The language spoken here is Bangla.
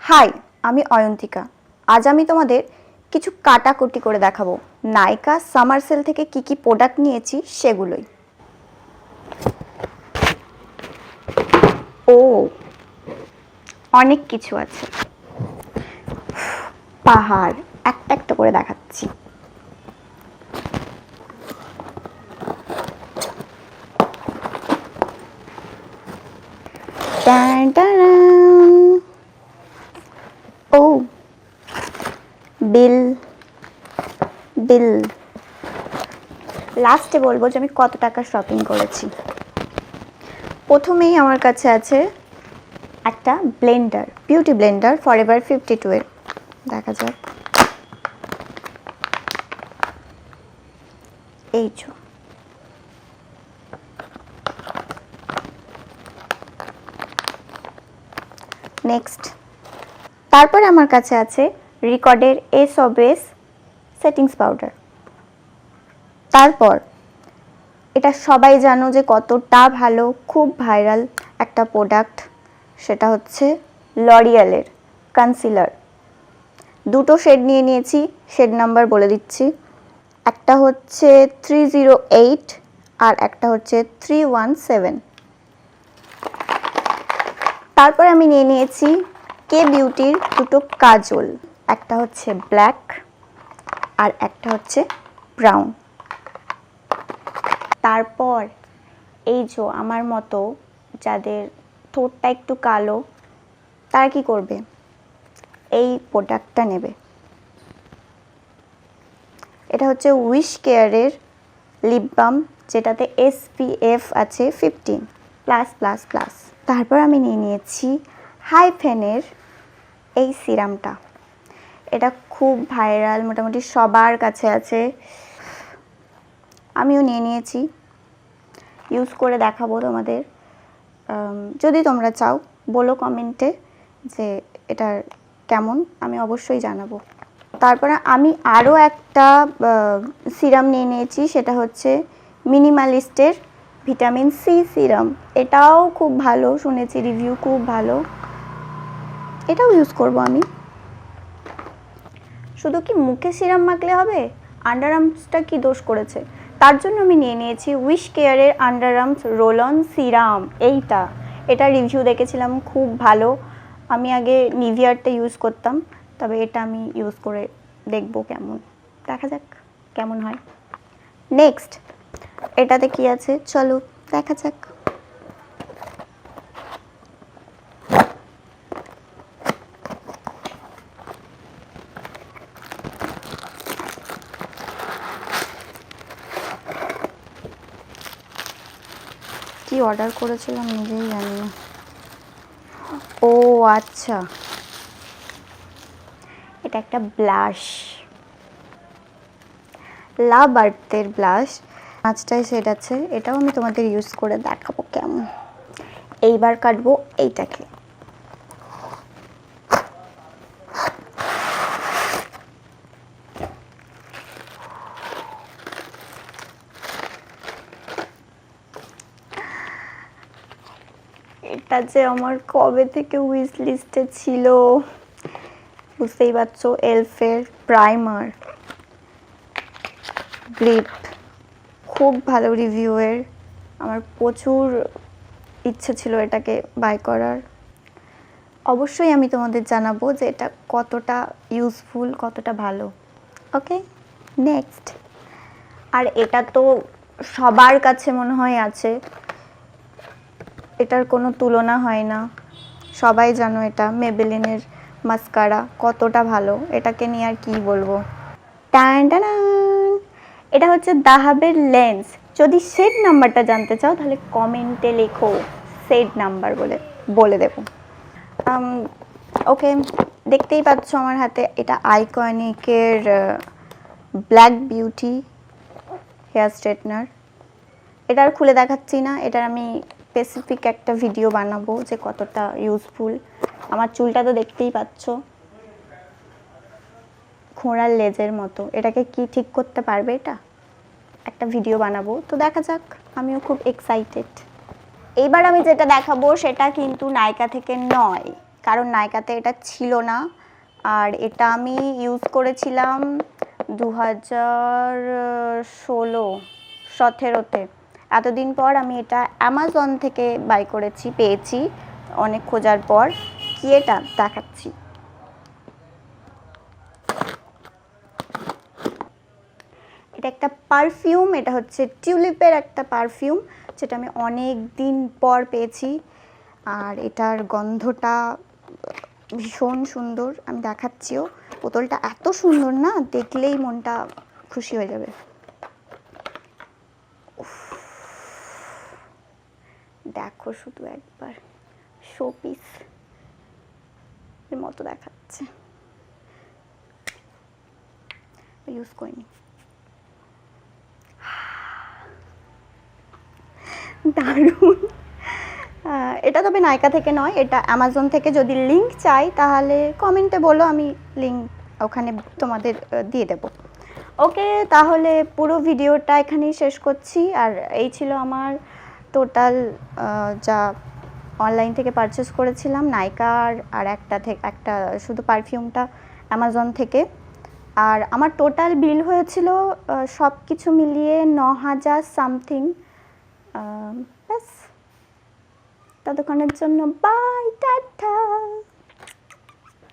হাই, আমি অয়ন্তিকা। আজ আমি তোমাদের কিছু কাটাকুটি করে দেখাবো নাইকা সামার সেল থেকে কি কি প্রোডাক্ট নিয়েছি সেগুলোই। ও অনেক কিছু আছে, পাহাড় একটা একটা করে দেখাচ্ছি। ও বিল বিল লাস্টে বলবো যে আমি কত টাকা শপিং করেছি। প্রথমেই আমার কাছে আছে একটা ব্লেন্ডার, বিউটি ব্লেন্ডার ফরএভার 52 এর। দেখা যাক, এই যে নেক্সট। তারপরে আমার কাছে আছে রিকর্ডের এসওবিএস সেটিংস পাউডার। তারপর এটা সবাই জানো যে কতটা ভালো, খুব ভাইরাল একটা প্রোডাক্ট, সেটা হচ্ছে লরিয়ালের কনসিলার। দুটো শেড নিয়ে নিয়েছি, শেড নাম্বার বলে দিচ্ছি। একটা হচ্ছে 308 আর একটা হচ্ছে 317। তারপর আমি নিয়ে নিয়েছি কে বিউটির দুটো কাজল, একটা হচ্ছে ব্ল্যাক আর একটা হচ্ছে ব্রাউন। তারপর এই যে আমার মতো যাদের ঠোঁটটা একটু কালো, তারা কি করবে, এই প্রোডাক্টটা নেবে। এটা হচ্ছে উইশ কেয়ারের লিপ বাম, যেটাতে SPF আছে 15+++। তারপর আমি নিয়ে নিয়েছি হাইফেনের এই সিরামটা। এটা খুব ভাইরাল, মোটামুটি সবার কাছে আছে, আমিও নিয়ে নিয়েছি। ইউজ করে দেখাবো তোমাদের। যদি তোমরা চাও বলো কমেন্টে যে এটার কেমন, আমি অবশ্যই জানাবো। তারপরে আমি আরও একটা সিরাম নিয়ে নিয়েছি, সেটা হচ্ছে মিনিমালিস্টের ভিটামিন সি সিরাম। এটাও খুব ভালো, শুনেছি রিভিউ খুব ভালো, এটাও ইউজ করব আমি। শুধু কি মুখে সিরাম মাখলে হবে? আন্ডার আর্মসটা কি দোষ করেছে? তার জন্য আমি নিয়ে নিয়েছি উইশ কেয়ারের under arms roll on serum. এটা রিভিউ দেখেছিলাম, খুব ভালো। আমি আগে নিভিয়ারটা ইউজ করতাম, তবে এটা আমি ইউজ করে দেখব কেমন, দেখা যাক কেমন হয়। নেক্সট, এটাতে কি আছে চলো দেখা যাক। কি অর্ডার করেছিলাম নিজেই জানি না। ও আচ্ছা, এটা একটা ব্লাশ, লাভ আর্থের ব্লাশ, 5টায় শেড আছে। এটাও আমি তোমাদের ইউজ করে দেখাবো কেমন। এইবার কাটবো এইটাকে। এটা যে আমার কবে থেকে উইশ লিস্টে ছিল, বুঝতেই পারছো। এলফের প্রাইমার গ্রিপ, খুব ভালো রিভিউয়ের। আমার প্রচুর ইচ্ছে ছিল এটাকে বাই করার। অবশ্যই আমি তোমাদের জানাবো যে এটা কতটা ইউজফুল, কতটা ভালো। Okay next. আর এটা তো সবার কাছে মনে হয় আছে, এটার কোনো তুলনা হয় না, সবাই জানো এটা মেবেলিনের মাস্কারা কতটা ভালো, এটাকে নিয়ে আর কি বলবো। টান টান, এটা হচ্ছে দাহাবের লেন্স। যদি শেড নাম্বারটা জানতে চাও তাহলে কমেন্টে লেখো, শেড নাম্বার বলে দেবো। ওকে, দেখতেই পাচ্ছ আমার হাতে এটা আইকনিকের ব্ল্যাক বিউটি হেয়ার স্ট্রেটনার। এটা আর খুলে দেখাচ্ছি না, এটার আমি স্পেসিফিক একটা ভিডিও বানাবো যে কতটা ইউজফুল। আমার চুলটা তো দেখতেই পাচ্ছ, ঘোড়ার লেজের মতো। এটাকে কি ঠিক করতে পারবে, এটা একটা ভিডিও বানাবো, তো দেখা যাক। আমিও খুব এক্সাইটেড। এইবার আমি যেটা দেখাবো সেটা কিন্তু নাইকা থেকে নয়, কারণ নাইকাতে এটা ছিল না। আর এটা আমি ইউজ করেছিলাম 2016-17-তে। এতদিন পর আমি এটা অ্যামাজন থেকে বাই করেছি, পেয়েছি অনেক খোঁজার পর। কি এটা দেখাচ্ছি। এটা একটা পারফিউম, এটা হচ্ছে টিউলিপের একটা পারফিউম, যেটা আমি অনেক দিন পর পেয়েছি। আর এটার গন্ধটা ভীষণ সুন্দর, আমি দেখাচ্ছিও। বোতলটা এত সুন্দর না, দেখলেই মনটা খুশি হয়ে যাবে। দেখো শুধু একবার, শোপিস এর মতো দেখাচ্ছে। ইউজ করিনি। দারুণ। এটা তবে নাইকা থেকে নয়, এটা অ্যামাজন থেকে। যদি লিংক চাই তাহলে কমেন্টে বলো, আমি লিংক ওখানে তোমাদের দিয়ে দেব। ওকে, তাহলে পুরো ভিডিওটা এখানেই শেষ করছি। আর এই ছিল আমার টোটাল যা অনলাইন থেকে পারচেস করেছিলাম, নাইকার আর একটা শুধু পারফিউমটা অ্যামাজন থেকে। আর আমার টোটাল বিল হয়েছিল সব কিছু মিলিয়ে 9,000 সামথিং। ব্যাস, ততক্ষণের জন্য বাই, টাটা।